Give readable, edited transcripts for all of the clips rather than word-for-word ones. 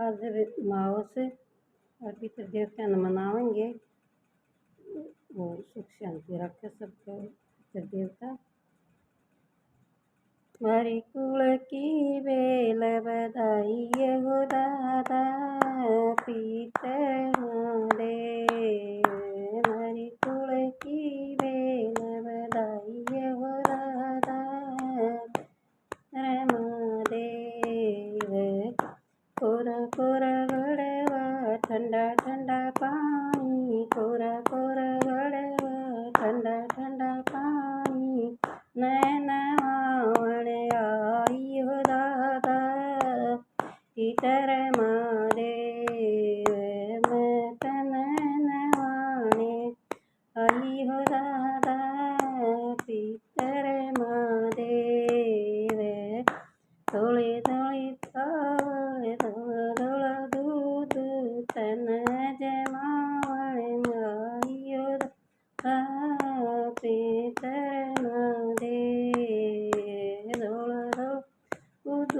आज माओ से और पितृ देवता न मनावेंगे। वो सुख शांति रखे सबको पितृ देवता। मारी कुल की बेल बधाई हो दादा पितर दे। मारी कुल की बेल बधाई हो दादा देव। कोरा कोरा गड़वा ठंडा ठंडा पानी, कोरा कोरा गड़वा ठंडा ठंडा पानी। नैनवाण आई हो दादा पितर महादेव। मैं नैनवाणे आई हो दादा पितर महादेव। धोले धोले चावल धोला धोला दूध तन जमावण आई हो दादा पितर महादेव। धोला धोला दूध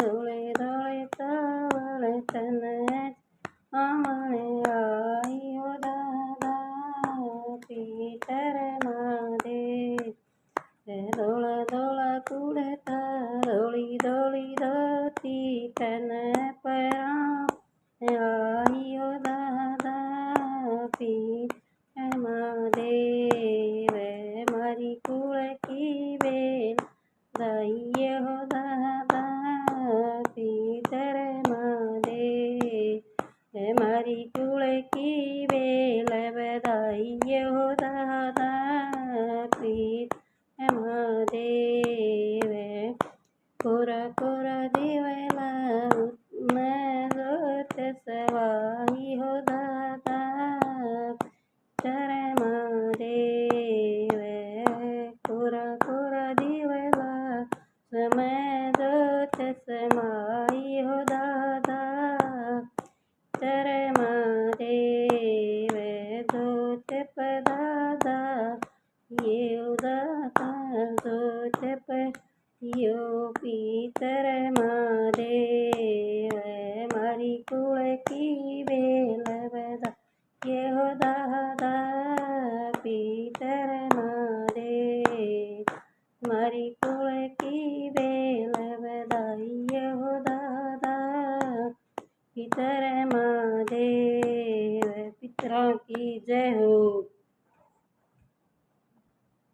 धोले धोले चावल तन जमावण आई हो दादा पितर महादेव। धोला धोला कुड़ता धोली धोली धोती तन परा आई हो दादा पितर महादेव। मारी कुल की बेल दाई हो दादा पितर महादेव। मारी कुल की बेल बधाई हो दादा पितर महादेव। कोरा कोरा दिवला उन्नत सवाई हो दादा पितर महादेव। कोरा कोरा दिवला समदोत समाई हो दादा पितर महादेव। दोत पदादा ये दादा दोत पर यो पितर महादेव। मारी कुल की बेल बधाई हो दादा पितर महादेव। मारी कुल की बेल बधाई हो दादा पितर महादेव। पितरों की जय हो।